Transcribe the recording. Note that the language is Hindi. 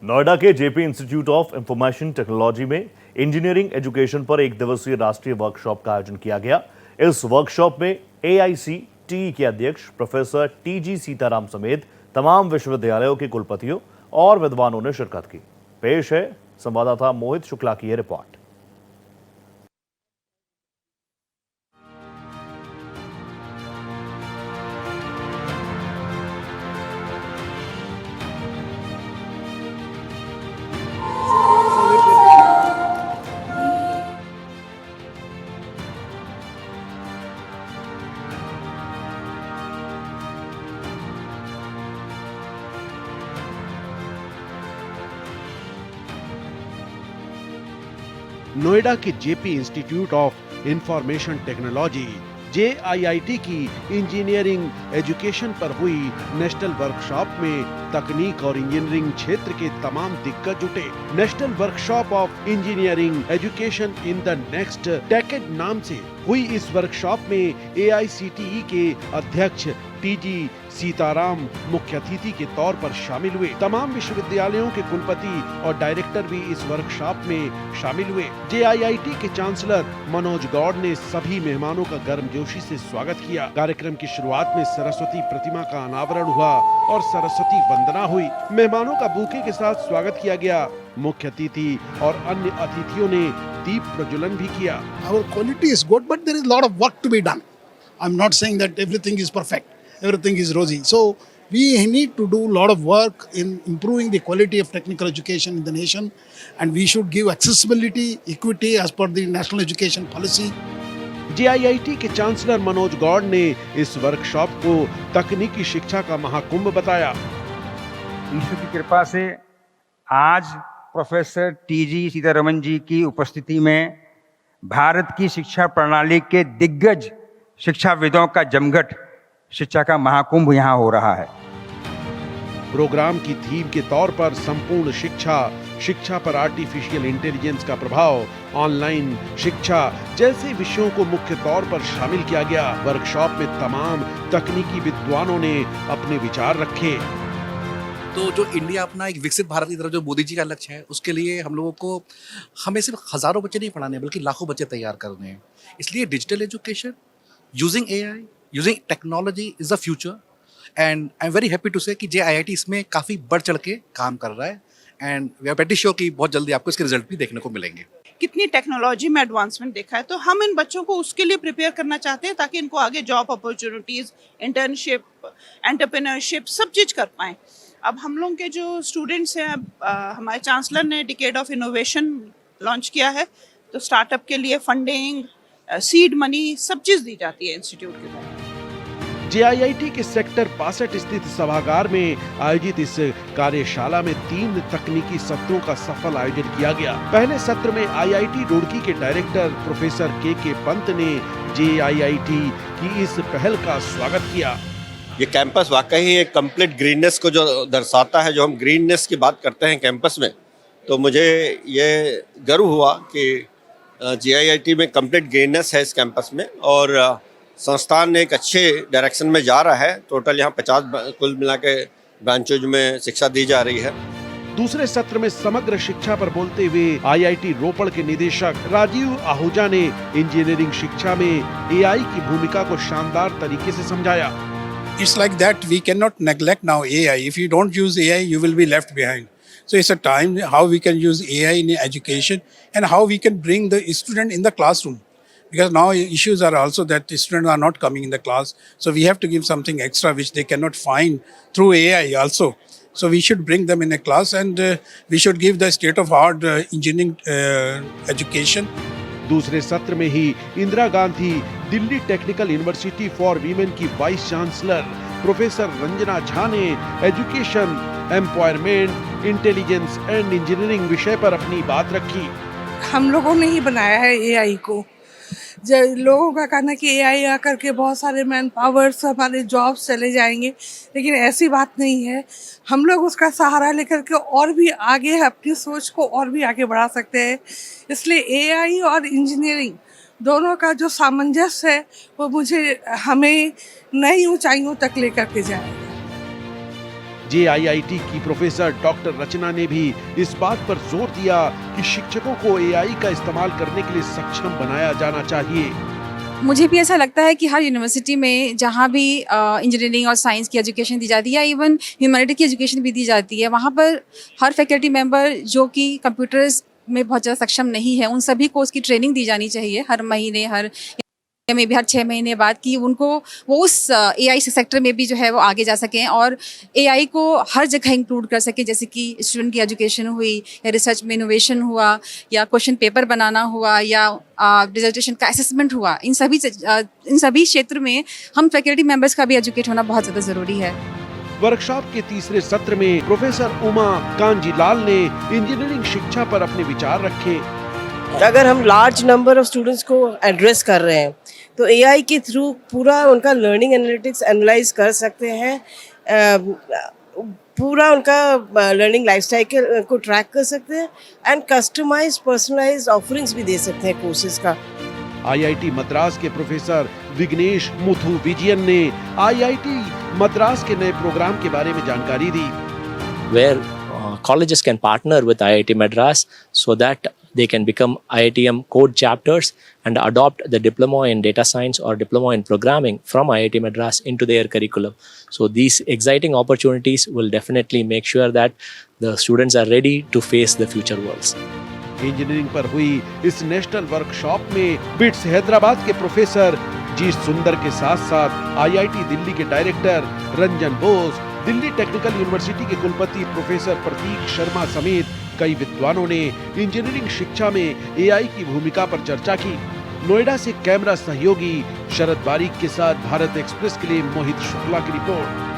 नोएडा के JP institute of information technology में इंजीनियरिंग एजुकेशन पर एक दिवसीय राष्ट्रीय वर्कशॉप का आयोजन किया गया। इस वर्कशॉप में एआईसीटीई के अध्यक्ष प्रोफेसर टीजी सीताराम समेत तमाम विश्वविद्यालयों के कुलपतियों और विद्वानों ने शिरकत की। पेश है संवाददाता मोहित शुक्ला की यह रिपोर्ट। नोएडा के JP institute of information technology JIIT की इंजीनियरिंग एजुकेशन पर हुई नेशनल वर्कशॉप में तकनीक और इंजीनियरिंग क्षेत्र के तमाम दिग्गज जुटे। National workshop of engineering education in the next decade नाम से हुई इस वर्कशॉप में एआईसीटीई के अध्यक्ष टीजी सीताराम मुख्य अतिथि के तौर पर शामिल हुए। तमाम विश्वविद्यालयों के कुलपति और डायरेक्टर भी इस वर्कशॉप में शामिल हुए। जेआईआईटी के चांसलर मनोज गौड़ ने सभी मेहमानों का गर्मजोशी से स्वागत किया। कार्यक्रम की शुरुआत में सरस्वती प्रतिमा का अनावरण हुआ और सरस्वती वंदना हुई। मेहमानों का बुके के साथ स्वागत किया गया। मुख्य अतिथि और अन्य अतिथियों ने दीप प्रज्वलन भी किया। Our quality is good, but there is a lot of work to be done. I'm not saying that everything is perfect, everything is rosy. So we need to do a lot of work in improving the quality of technical education in the nation, and we should give accessibility, equity as per the national education policy. JIIT के चांसलर मनोज गौड़ ने इस वर्कशॉप को तकनीकी शिक्षा का महाकुंभ बताया। ईश्वर की कृपा से आज प्रोफेसर टीजी सीतारमन जी की उपस्थिति में भारत की शिक्षा प्रणाली के दिग्गज शिक्षाविदों का जमघट शिक्षा का महाकुंभ यहाँ हो रहा है। प्रोग्राम की थीम के तौर पर संपूर्ण शिक्षा, शिक्षा पर आर्टिफिशियल इंटेलिजेंस का प्रभाव, ऑनलाइन शिक्षा जैसे विषयों को मुख्य तौर पर शामिल किया गया। वर्कशॉप में तमाम तकनीकी विद्वानों ने अपने विचार रखे। तो जो इंडिया अपना एक विकसित भारत की तरफ जो मोदी जी का लक्ष्य है, उसके लिए हम लोगों को हमें सिर्फ हजारों बच्चे नहीं पढ़ाने बल्कि लाखों बच्चे तैयार करने हैं। इसलिए digital education using AI, using technology is the future, and I am very happy to say कि जेआईआईटी इसमें काफ़ी बढ़ चढ़ के काम कर रहा है, and we are pretty sure कि बहुत जल्दी आपको इसके रिजल्ट भी देखने को मिलेंगे। कितनी टेक्नोलॉजी में एडवांसमेंट देखा है, तो हम इन बच्चों को उसके लिए प्रिपेयर करना चाहते हैं ताकि इनको आगे जॉब अपॉर्चुनिटीज़, इंटर्नशिप, एंटरप्रेन्योरशिप सब चीज़ कर पाएँ। अब हम लोग के जो स्टूडेंट्स हैं, हमारे चांसलर ने डिकेड ऑफ इनोवेशन लॉन्च किया है, तो स्टार्टअप के लिए फंडिंग, सीड मनी सब चीज़ दी जाती है इंस्टीट्यूट के द्वारा। जेआईआईटी के सेक्टर 65 स्थित सभागार में आयोजित इस कार्यशाला में 3 तकनीकी सत्रों का सफल आयोजन किया गया। पहले सत्र में आईआईटी रुड़की के डायरेक्टर प्रोफेसर के पंत ने जेआईआईटी की इस पहल का स्वागत किया। ये कैंपस वाकई एक कंप्लीट ग्रीननेस को जो दर्शाता है। जो हम ग्रीननेस की बात करते हैं कैंपस में, तो मुझे ये गर्व हुआ कि जेआईआईटी में कंप्लीट ग्रीननेस है इस कैंपस में, और संस्थान एक अच्छे डायरेक्शन में जा रहा है। टोटल यहाँ 50 कुल मिला के ब्रांचेज में शिक्षा दी जा रही है। दूसरे सत्र में समग्र शिक्षा पर बोलते हुए आईआईटी रोपड़ के निदेशक राजीव आहूजा ने इंजीनियरिंग शिक्षा में एआई की भूमिका को शानदार तरीके से समझाया। It's like that we cannot neglect now AI. If you don't use AI, you will be left behind. So it's a time how we can use AI in education and how we can bring the student in the classroom. Because now issues are also that the students are not coming in the class. So we have to give something extra which they cannot find through AI also. So we should bring them in a class, and we should give the state-of-art engineering education. दूसरे सत्र में ही Indira Gandhi Delhi technical university for women की vice chancellor professor Ranjana Jha ने education, empowerment, intelligence and engineering विषय पर अपनी बात रखी। हम लोगों ने ही बनाया है एआई को। लोगों का कहना है कि एआई आकर के बहुत सारे मैन पावर्स, हमारे जॉब्स चले जाएंगे, लेकिन ऐसी बात नहीं है। हम लोग उसका सहारा लेकर के और भी आगे अपनी सोच को और भी आगे बढ़ा सकते हैं। इसलिए एआई और इंजीनियरिंग दोनों का जो सामंजस्य है वो हमें नई ऊंचाइयों तक लेकर के जाएगा। JIIT की प्रोफेसर डॉक्टर रचना ने भी इस बात पर जोर दिया कि शिक्षकों को AI का इस्तेमाल करने के लिए सक्षम बनाया जाना चाहिए। मुझे भी ऐसा लगता है कि हर यूनिवर्सिटी में जहाँ भी इंजीनियरिंग और साइंस की एजुकेशन दी जाती है या इवन ह्यूमैनिटी की एजुकेशन भी दी जाती है, वहाँ पर हर फैकल्टी मेंबर जो कि कंप्यूटर्स में बहुत ज़्यादा सक्षम नहीं है, उन सभी को उसकी ट्रेनिंग दी जानी चाहिए हर महीने, हर में भी हर 6 महीने बाद, कि उनको वो उस AI सेक्टर में भी जो है वो आगे जा सकें और AI को हर जगह इंक्लूड कर सकें, जैसे कि स्टूडेंट की एजुकेशन हुई या रिसर्च में इनोवेशन हुआ या क्वेश्चन पेपर बनाना हुआ या डिसर्टेशन का असेसमेंट हुआ। इन सभी क्षेत्र में हम फैकल्टी मेंबर्स का भी एजुकेट होना बहुत ज़्यादा ज़रूरी है। वर्कशॉप के तीसरे सत्र में प्रोफेसर उमा कांजीलाल ने इंजीनियरिंग शिक्षा पर अपने विचार रखे। अगर हम लार्ज नंबर ऑफ स्टूडेंट्स को एड्रेस कर रहे हैं तो AI के थ्रू पूरा उनका लर्निंग एनालिटिक्स एनालाइज कर सकते हैं, पूरा उनका लर्निंग लाइफ साइकिल को ट्रैक कर सकते हैं एंड कस्टमाइज्ड पर्सनलाइज्ड ऑफरिंग्स भी दे सकते हैं कोर्सेज का। IIT मद्रास के प्रोफेसर विघ्नेश मुथु विजयन ने IIT मद्रास के नए प्रोग्राम के बारे में जानकारी दी। Where colleges can partner with IIT Madras so that they can become IITM code chapters and adopt the diploma in data science or diploma in programming from IIT Madras into their curriculum. So these exciting opportunities will definitely make sure that the students are ready to face the future worlds. Engineering पर हुई इस नेशनल वर्कशॉप में बिट्स हैदराबाद के प्रोफेसर जी सुंदर के साथ साथ IIT दिल्ली के director Ranjan Bose, Delhi technical university के कुलपति प्रोफेसर प्रतीक शर्मा समेत कई विद्वानों ने इंजीनियरिंग शिक्षा में AI की भूमिका पर चर्चा की। नोएडा से कैमरा सहयोगी शरद बारीक के साथ भारत एक्सप्रेस के लिए मोहित शुक्ला की रिपोर्ट।